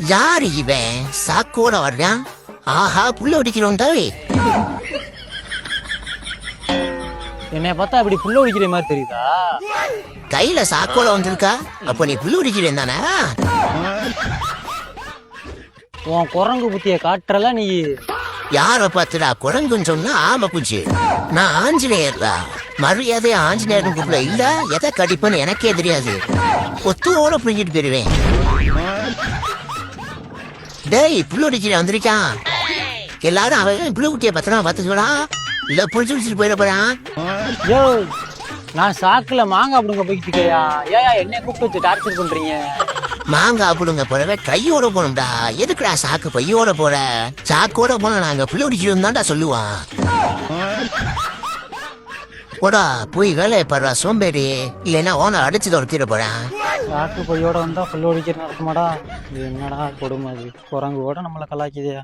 யாரு இவன் சாக்கோட வர்றான்? ஆஹா, புள்ள அடிக்கிறோம் தாவே. என்னைய பார்த்தா அப்படி புள்ள ஒடிக்கிற மாதிரி தெரியுதா? கையில சாக்கோட வந்திருக்கா, அப்ப நீ புள்ள அடிக்கிறேன் தானே? உன் குரங்கு புத்திய காட்டுறல நீ. யார பாத்துடா குரங்குன்னு சொன்னா ஆம பூச்சி. நான் ஆஞ்சநேயர்டா. மரியாதை ஆஞ்சநேயரும் கூப்பிட இல்ல, எதை கடிப்புன்னு எனக்கே தெரியாது. ஒத்துவோட புரிஞ்சிட்டு போயிருவேன். டேய், புள்ள அடிக்கிற வந்திருக்கான். எல்லாரும் அவன் புள்ள குட்டிய பத்திரமா பாத்துக்கடா, இல்ல புடிச்சு வச்சுட்டு போயிட போறான். யோ, நான் சாக்குல மாங்காய் அப்படிங்க போய்கிட்டு இருக்கையா? ஏயா என்னைய கூப்பிட்டு வச்சு டார்ச்சர் பண்றீங்க? மாங்காய் புடுங்க போறவ கையோட போகணும்டா. எதுக்குடா சாக்கு பையோட போற? சாக்கோட போன நாங்க புள்ள அடிக்கிறோம் தான்டா சொல்லுவான். போடா போய் வேலையை பாடுறா சோம்பேறி, இல்லைன்னா ஓன அடிச்சு தொடுத்திட போறேன். சாக்கு பையோட வந்தா புள்ள ஒடிக்கிற நடக்குமாடா? இது என்னடா கொடுமை, அது குரங்கு கூட நம்மளை கலாய்க்குதே.